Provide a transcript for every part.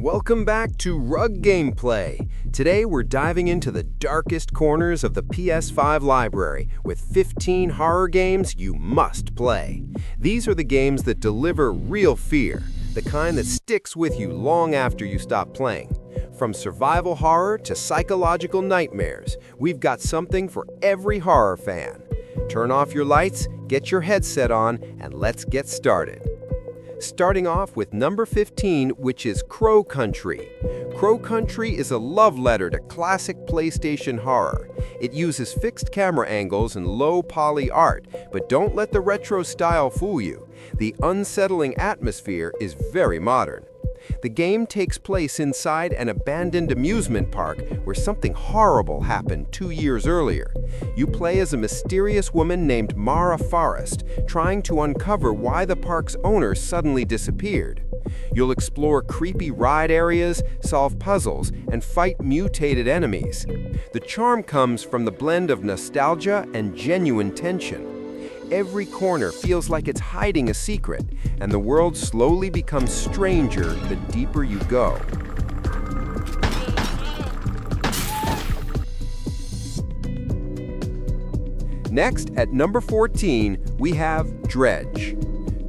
Welcome back to Rug Gameplay. Today we're diving into the darkest corners of the PS5 library with 15 horror games you must play. These are the games that deliver real fear, the kind that sticks with you long after you stop playing. From survival horror to psychological nightmares, we've got something for every horror fan. Turn off your lights, get your headset on, and let's get started. Starting off with number 15, which is Crow Country. Crow Country is a love letter to classic PlayStation horror. It uses fixed camera angles and low poly art, but don't let the retro style fool you. The unsettling atmosphere is very modern. The game takes place inside an abandoned amusement park where something horrible happened 2 years earlier. You play as a mysterious woman named Mara Forrest, trying to uncover why the park's owner suddenly disappeared. You'll explore creepy ride areas, solve puzzles, and fight mutated enemies. The charm comes from the blend of nostalgia and genuine tension. Every corner feels like it's hiding a secret, and the world slowly becomes stranger the deeper you go. Next, at number 14, we have Dredge.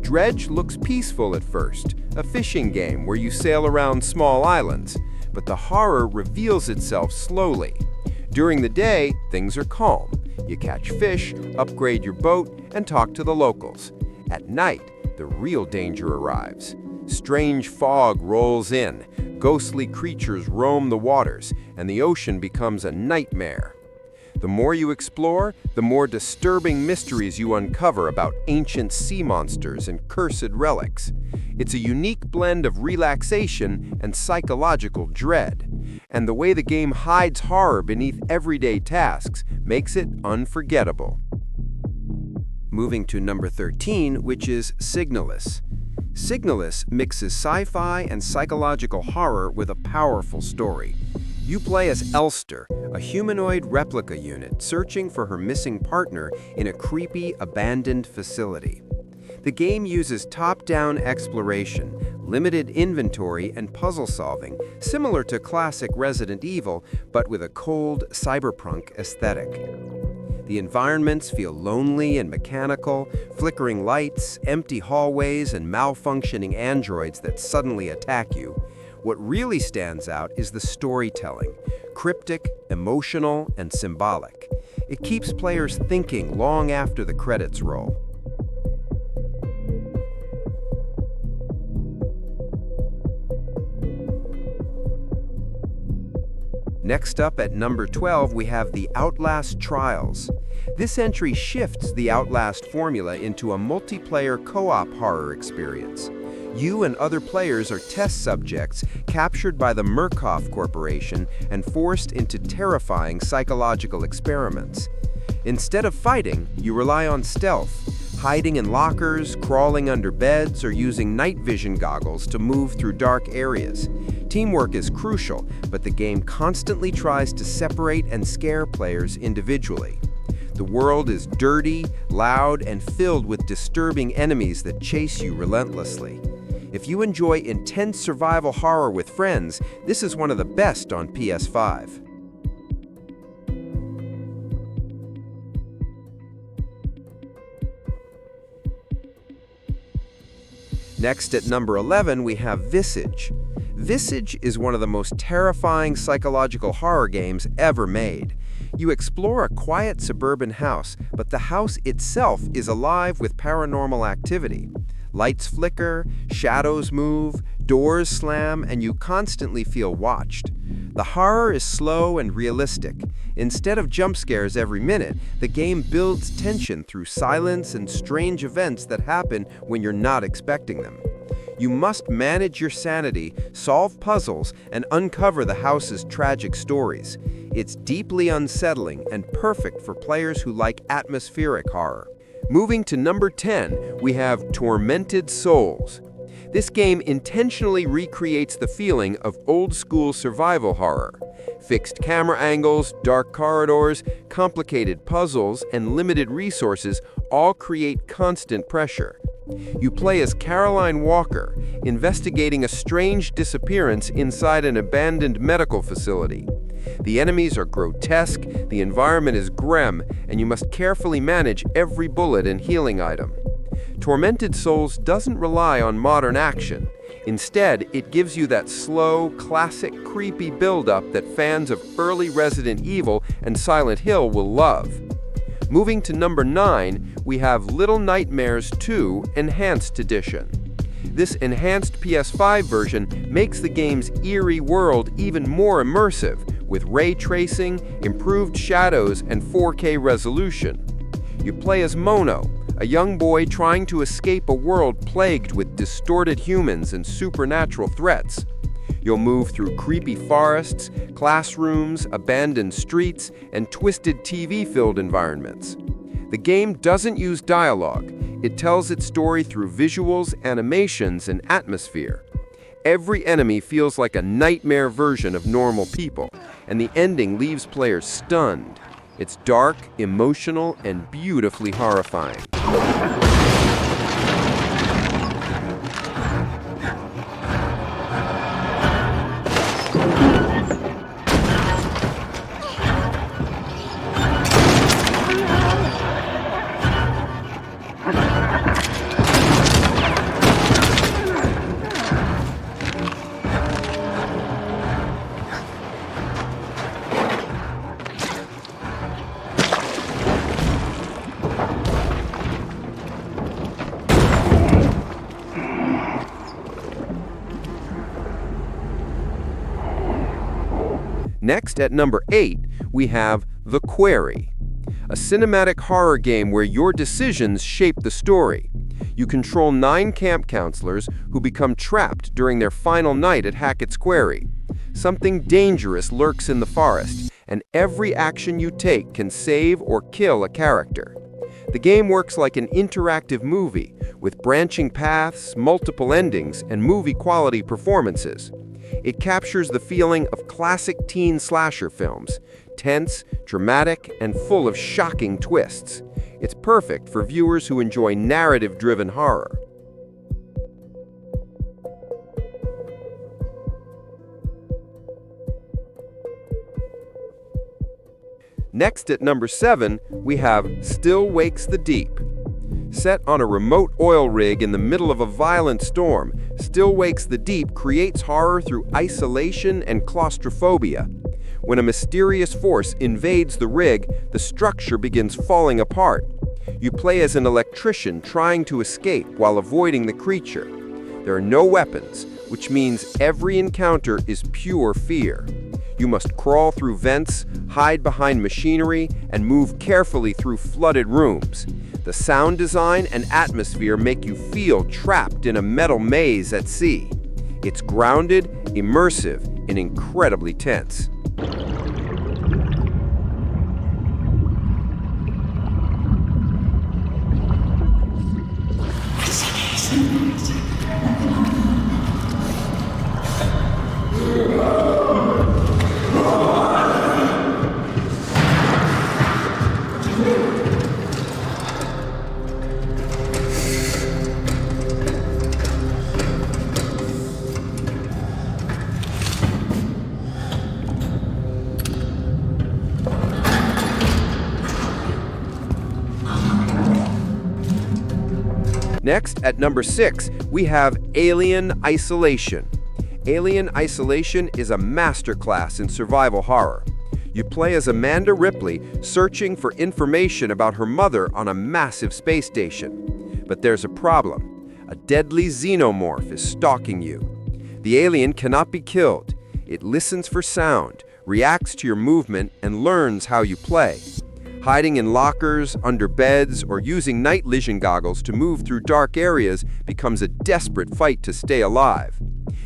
Dredge looks peaceful at first, a fishing game where you sail around small islands, but the horror reveals itself slowly. During the day, things are calm. You catch fish, upgrade your boat, and talk to the locals. At night, the real danger arrives. Strange fog rolls in, ghostly creatures roam the waters, and the ocean becomes a nightmare. The more you explore, the more disturbing mysteries you uncover about ancient sea monsters and cursed relics. It's a unique blend of relaxation and psychological dread. And the way the game hides horror beneath everyday tasks makes it unforgettable. Moving to number 13, which is Signalis. Signalis mixes sci-fi and psychological horror with a powerful story. You play as Elster, a humanoid replica unit searching for her missing partner in a creepy, abandoned facility. The game uses top-down exploration, limited inventory, and puzzle solving, similar to classic Resident Evil, but with a cold, cyberpunk aesthetic. The environments feel lonely and mechanical, flickering lights, empty hallways, and malfunctioning androids that suddenly attack you. What really stands out is the storytelling, cryptic, emotional, and symbolic. It keeps players thinking long after the credits roll. Next up at number 12, we have the Outlast Trials. This entry shifts the Outlast formula into a multiplayer co-op horror experience. You and other players are test subjects captured by the Murkoff Corporation and forced into terrifying psychological experiments. Instead of fighting, you rely on stealth, hiding in lockers, crawling under beds, or using night vision goggles to move through dark areas. Teamwork is crucial, but the game constantly tries to separate and scare players individually. The world is dirty, loud, and filled with disturbing enemies that chase you relentlessly. If you enjoy intense survival horror with friends, this is one of the best on PS5. Next at number 11, we have Visage. Visage is one of the most terrifying psychological horror games ever made. You explore a quiet suburban house, but the house itself is alive with paranormal activity. Lights flicker, shadows move, doors slam, and you constantly feel watched. The horror is slow and realistic. Instead of jump scares every minute, the game builds tension through silence and strange events that happen when you're not expecting them. You must manage your sanity, solve puzzles, and uncover the house's tragic stories. It's deeply unsettling and perfect for players who like atmospheric horror. Moving to number 10, we have Tormented Souls. This game intentionally recreates the feeling of old-school survival horror. Fixed camera angles, dark corridors, complicated puzzles, and limited resources all create constant pressure. You play as Caroline Walker, investigating a strange disappearance inside an abandoned medical facility. The enemies are grotesque, the environment is grim, and you must carefully manage every bullet and healing item. Tormented Souls doesn't rely on modern action. Instead, it gives you that slow, classic, creepy build-up that fans of early Resident Evil and Silent Hill will love. Moving to number 9, we have Little Nightmares 2 Enhanced Edition. This enhanced PS5 version makes the game's eerie world even more immersive, with ray tracing, improved shadows, and 4K resolution. You play as Mono, a young boy trying to escape a world plagued with distorted humans and supernatural threats. You'll move through creepy forests, classrooms, abandoned streets, and twisted TV-filled environments. The game doesn't use dialogue. It tells its story through visuals, animations, and atmosphere. Every enemy feels like a nightmare version of normal people, and the ending leaves players stunned. It's dark, emotional, and beautifully horrifying. Next, at number 8, we have The Quarry, a cinematic horror game where your decisions shape the story. You control 9 camp counselors who become trapped during their final night at Hackett's Quarry. Something dangerous lurks in the forest, and every action you take can save or kill a character. The game works like an interactive movie, with branching paths, multiple endings, and movie-quality performances. It captures the feeling of classic teen slasher films, tense, dramatic, and full of shocking twists. It's perfect for viewers who enjoy narrative-driven horror. Next, at number 7, we have Still Wakes the Deep. Set on a remote oil rig in the middle of a violent storm, Still Wakes the Deep creates horror through isolation and claustrophobia. When a mysterious force invades the rig, the structure begins falling apart. You play as an electrician trying to escape while avoiding the creature. There are no weapons, which means every encounter is pure fear. You must crawl through vents, hide behind machinery, and move carefully through flooded rooms. The sound design and atmosphere make you feel trapped in a metal maze at sea. It's grounded, immersive, and incredibly tense. Next, at number 6, we have Alien Isolation. Alien Isolation is a masterclass in survival horror. You play as Amanda Ripley, searching for information about her mother on a massive space station. But there's a problem. A deadly xenomorph is stalking you. The alien cannot be killed. It listens for sound, reacts to your movement, and learns how you play. Hiding in lockers, under beds, or using night vision goggles to move through dark areas becomes a desperate fight to stay alive.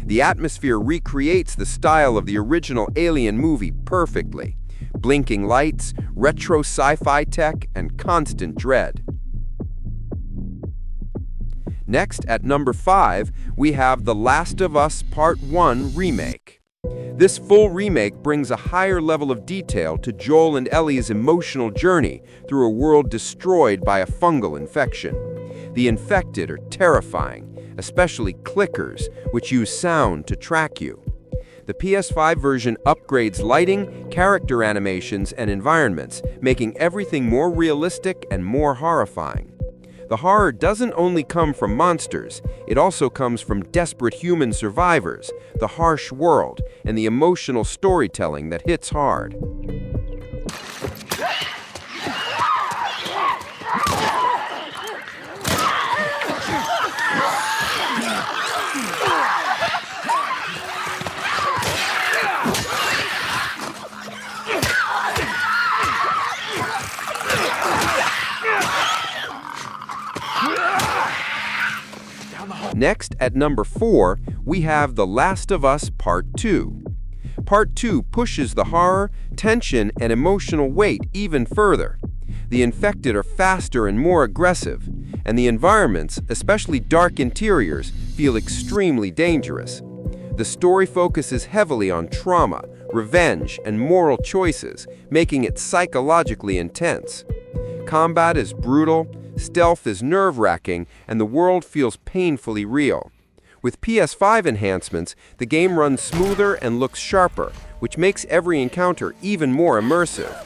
The atmosphere recreates the style of the original Alien movie perfectly. Blinking lights, retro sci-fi tech, and constant dread. Next, at number 5, we have The Last of Us Part 1 Remake. This full remake brings a higher level of detail to Joel and Ellie's emotional journey through a world destroyed by a fungal infection. The infected are terrifying, especially clickers, which use sound to track you. The PS5 version upgrades lighting, character animations, and environments, making everything more realistic and more horrifying. The horror doesn't only come from monsters, it also comes from desperate human survivors, the harsh world, and the emotional storytelling that hits hard. Next, at number 4, we have The Last of Us Part 2. Part 2 pushes the horror, tension, and emotional weight even further. The infected are faster and more aggressive, and the environments, especially dark interiors, feel extremely dangerous. The story focuses heavily on trauma, revenge, and moral choices, making it psychologically intense. Combat is brutal, stealth is nerve-wracking, and the world feels painfully real. With PS5 enhancements, the game runs smoother and looks sharper, which makes every encounter even more immersive.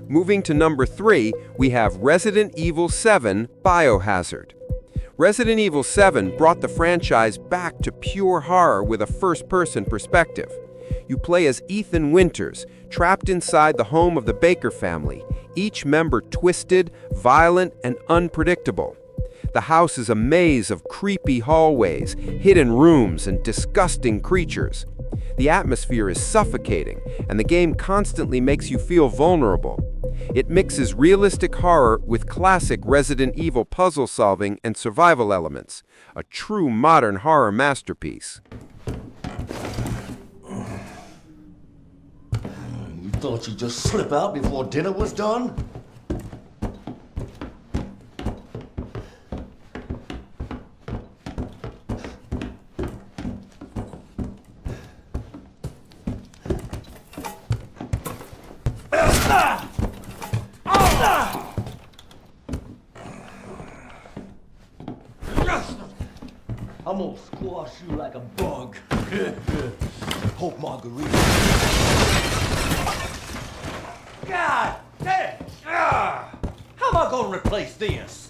Moving to number 3, we have Resident Evil 7 Biohazard. Resident Evil 7 brought the franchise back to pure horror with a first-person perspective. You play as Ethan Winters, trapped inside the home of the Baker family, each member twisted, violent, and unpredictable. The house is a maze of creepy hallways, hidden rooms, and disgusting creatures. The atmosphere is suffocating, and the game constantly makes you feel vulnerable. It mixes realistic horror with classic Resident Evil puzzle solving and survival elements, a true modern horror masterpiece. You thought you'd just slip out before dinner was done? I'm gonna squash you like a bug. Hope margarita. God damn! How am I gonna replace this?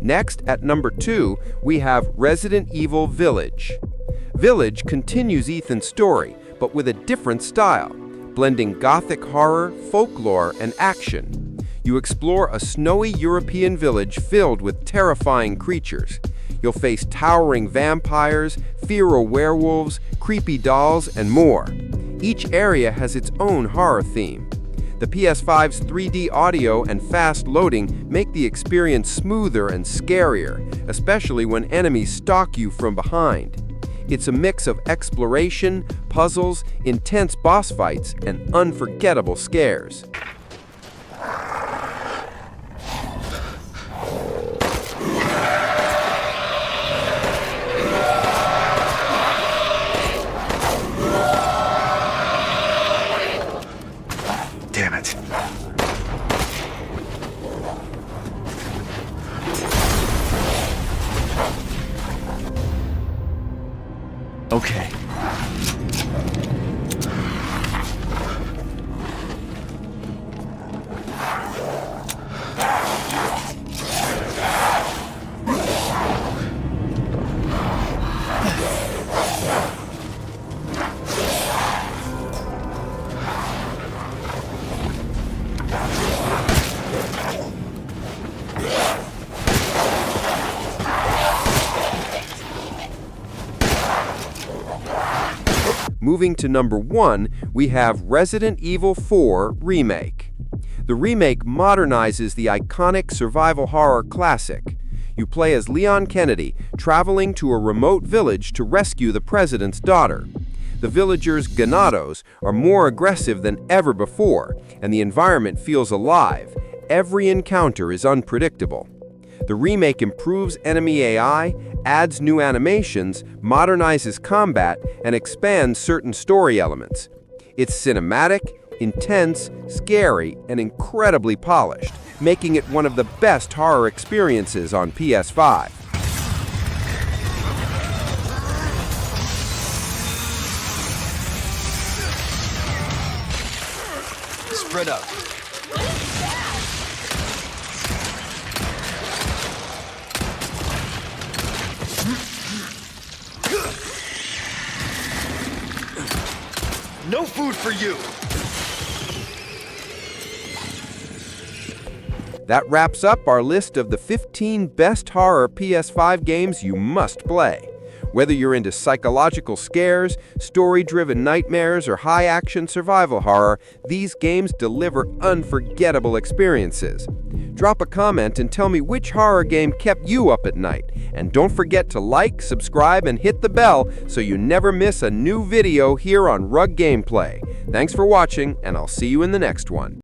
Next, at number 2, we have Resident Evil Village. Village continues Ethan's story, but with a different style, blending gothic horror, folklore, and action. You explore a snowy European village filled with terrifying creatures. You'll face towering vampires, feral werewolves, creepy dolls, and more. Each area has its own horror theme. The PS5's 3D audio and fast loading make the experience smoother and scarier, especially when enemies stalk you from behind. It's a mix of exploration, puzzles, intense boss fights, and unforgettable scares. Damn it. Okay. moving to number 1, we have Resident Evil 4 Remake. The remake modernizes the iconic survival horror classic. You play as Leon Kennedy, traveling to a remote village to rescue the president's daughter. The villagers' ganados are more aggressive than ever before, and the environment feels alive. Every encounter is unpredictable. The remake improves enemy AI, adds new animations, modernizes combat, and expands certain story elements. It's cinematic, intense, scary, and incredibly polished, making it one of the best horror experiences on PS5. Spread out. No food for you! That wraps up our list of the 15 best horror PS5 games you must play. Whether you're into psychological scares, story-driven nightmares, or high-action survival horror, these games deliver unforgettable experiences. Drop a comment and tell me which horror game kept you up at night. And don't forget to like, subscribe, and hit the bell so you never miss a new video here on Rug Gameplay. Thanks for watching, and I'll see you in the next one.